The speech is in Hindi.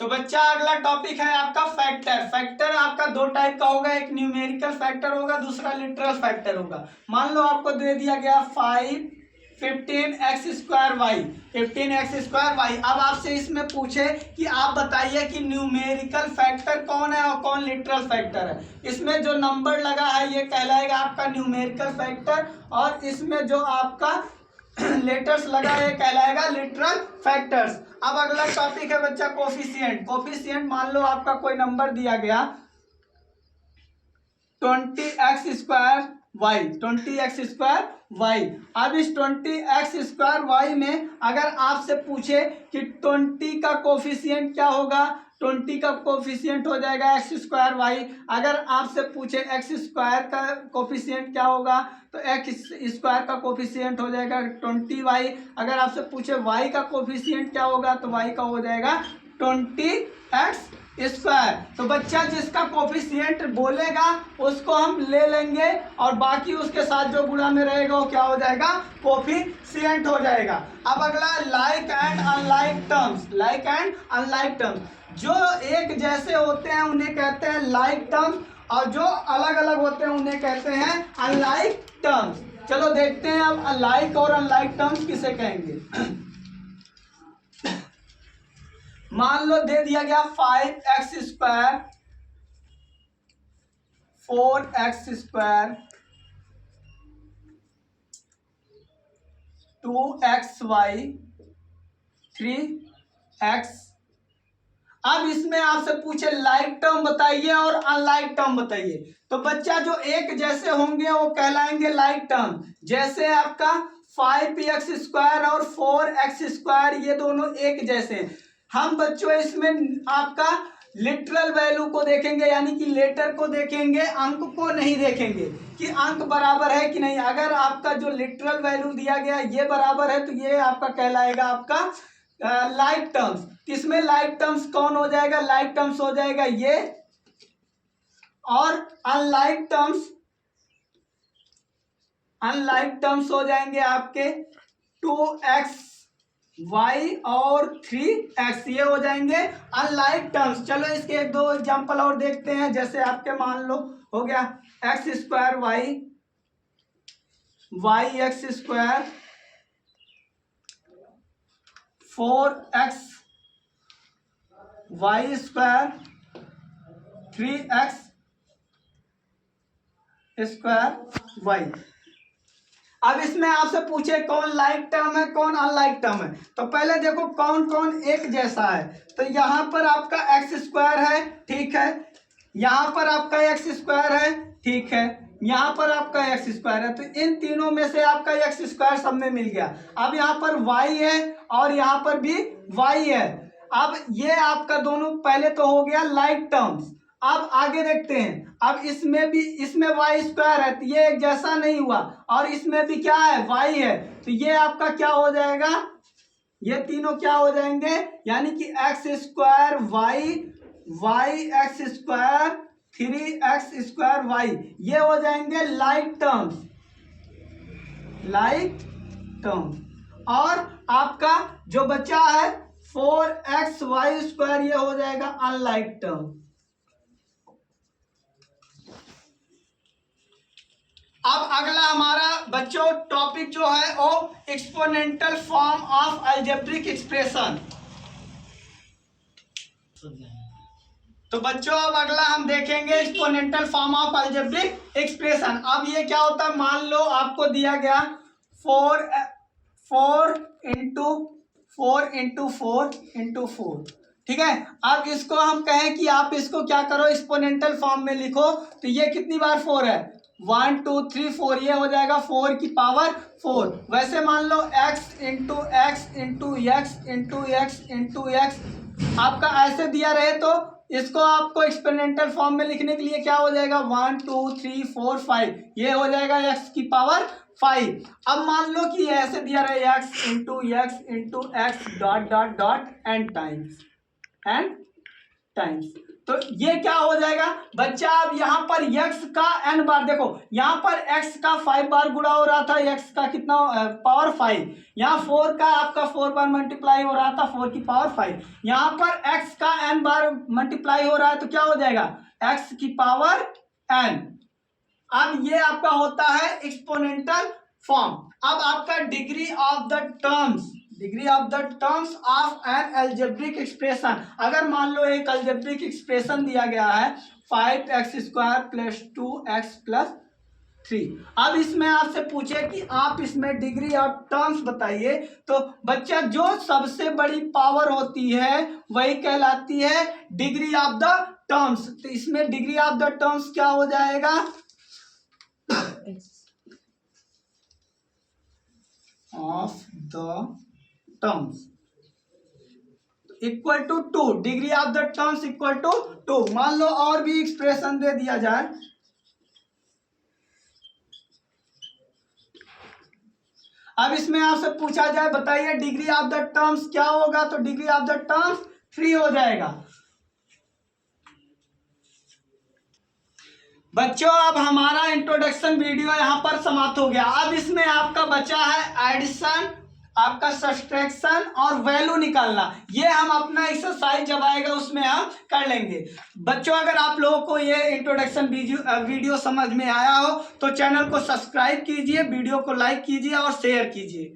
तो बच्चा अगला टॉपिक है आपका फैक्टर। फैक्टर आपका दो टाइप का होगा, एक न्यूमेरिकल फैक्टर होगा, दूसरा लिटरल फैक्टर होगा। मान लो आपको दे दिया गया 15x² y, 15x² y। अब आपसे इसमें पूछे कि आप बताइए कि न्यूमेरिकल फैक्टर कौन है और कौन लिटरल फैक्टर है। इसमें जो नंबर लगा है ये कहलाएगा आपका न्यूमेरिकल फैक्टर, और इसमें जो आपका लेटर्स लगा है कहलाएगा लिटरल फैक्टर्स। अब अगला टॉपिक है बच्चा कोफिशिएंट। कोफिशिएंट मान लो आपका कोई नंबर दिया गया 20x² y, 20x² y। अब इस 20x² y में अगर आपसे पूछे कि 20 का कोफिशिएंट क्या होगा, 20 का कोफिशिएंट हो जाएगा x² y। अगर आपसे पूछे x² का कोफिशिएंट क्या होगा तो x² का कोफिशिएंट हो जाएगा 20y। अगर आपसे पूछे y का कोफिशिएंट क्या होगा तो y का हो जाएगा 20x²। तो बच्चा जिसका कोफिशिएंट बोलेगा उसको हम ले लेंगे और बाकी उसके साथ जो गुणा में रहेगा वो क्या हो जाएगा, कोफिशिएंट हो जाएगा। अब अगला like and unlike terms. Like and unlike terms, जो एक जैसे होते हैं उन्हें कहते हैं लाइक टर्म्स, और जो अलग अलग होते हैं उन्हें कहते हैं अनलाइक टर्म्स। चलो देखते हैं अब लाइक और अनलाइक टर्म्स किसे कहेंगे। मान लो दे दिया गया 5x², 4x², 2xy, 3x। अब इसमें आपसे पूछे लाइक टर्म बताइए और अनलाइक टर्म बताइए। तो बच्चा जो एक जैसे होंगे वो कहलाएंगे लाइक टर्म। जैसे आपका 5x² और 4x² ये दोनों एक जैसे हैं। हम बच्चों इसमें आपका लिटरल वैल्यू को देखेंगे, यानी कि लेटर को देखेंगे, अंक को नहीं देखेंगे कि अंक बराबर है कि नहीं। अगर आपका जो लिटरल वैल्यू दिया गया ये बराबर है तो ये आपका कहलाएगा आपका लाइक टर्म्स। किसमें लाइक टर्म्स कौन हो जाएगा, लाइक टर्म्स हो जाएगा ये। और अनलाइक टर्म्स हो जाएंगे आपके 2xy और 3x, ये हो जाएंगे अनलाइक टर्म्स। चलो इसके एक दो एग्जांपल और देखते हैं। जैसे आपके मान लो हो गया x²y, yx², 4x y², 3x² y। अब इसमें आपसे पूछे कौन लाइक टर्म है कौन अनलाइक टर्म है, तो पहले देखो कौन कौन एक जैसा है। तो यहां पर आपका x² है, ठीक है, यहां पर आपका x² है, ठीक है, यहां पर आपका x² है। तो इन तीनों में से आपका x² सब में मिल गया। अब यहां पर y है और यहां पर भी y है। अब ये आपका दोनों पहले तो हो गया लाइक टर्म्स। अब आगे देखते हैं। अब इसमें भी, इसमें y² है तो ये एक जैसा नहीं हुआ, और इसमें भी क्या है, y है, तो ये आपका क्या हो जाएगा, ये तीनों क्या हो जाएंगे, यानी कि x² y, yx², 3x² y, ये हो जाएंगे लाइक टर्म्स, लाइक टर्म्स। और आपका जो बचा है 4xy², ये हो जाएगा अनलाइक टर्म। अब अगला हमारा बच्चों टॉपिक जो है वो exponential form of algebraic expression. तो बच्चों अब अगला हम देखेंगे exponential form of algebraic expression. अब ये क्या होता है, मान लो आपको दिया गया 4 × 4, ठीक है। अब इसको हम कहें कि आप इसको क्या करो, एक्सपोनेंशियल फॉर्म में लिखो, तो ये कितनी बार 4 है, 1 2 3 4, ये हो जाएगा 4 की पावर 4। वैसे मान लो x × x × x × x × x आपका ऐसे दिया रहे तो इसको आपको एक्सपोनेंशियल फॉर्म में लिखने के लिए क्या हो जाएगा, 1 2 3 4 5, ये हो जाएगा x की पावर 5। अब मान लो कि ऐसे दिया रहे x × x × x ... N times. तो ये क्या हो जाएगा बच्चा, अब यहाँ पर x का n बार, देखो यहाँ पर x का 5 बार गुणा हो रहा था, x का कितना पावर 5, यहाँ 4 का आपका 4 बार मल्टीप्लाई हो रहा था 4 की पावर 5, यहाँ पर x का n बार मल्टीप्लाई हो रहा है तो क्या हो जाएगा x की पावर n। अब ये आपका होता है एक्सपोनेंशियल फॉर्म। अब आपका degree of the terms of N algebraic expression, अगर मान लो एक अलजेब्रिक एक्सप्रेशन दिया गया है 5x² + 2x + 3। अब इसमें आपसे पूछे कि आप इसमें डिग्री ऑफ टर्म्स बताइए, तो बच्चा जो सबसे बड़ी पावर होती है वही कहलाती है डिग्री ऑफ द टर्म्स। तो इसमें डिग्री ऑफ द टर्म्स क्या हो जाएगा, of the terms equal to 2, degree of the terms equal to 2। मान लो और भी एक्सप्रेशन दे दिया जाए, अब इसमें आपसे पूछा जाए बताइए डिग्री ऑफ द टर्म्स क्या होगा, तो डिग्री ऑफ द टर्म्स 3 हो जाएगा। बच्चों अब हमारा इंट्रोडक्शन वीडियो यहाँ पर समाप्त हो गया। अब इसमें आपका बचा है एडिशन, आपका सब्सट्रैक्शन और वैल्यू निकालना। ये हम अपना एक्सरसाइज जब आएगा उसमें हम कर लेंगे। बच्चों अगर आप लोगों को ये इंट्रोडक्शन वीडियो समझ में आया हो तो चैनल को सब्सक्राइब कीजिए, वीडियो को लाइक कीजिए और शेयर कीजिए।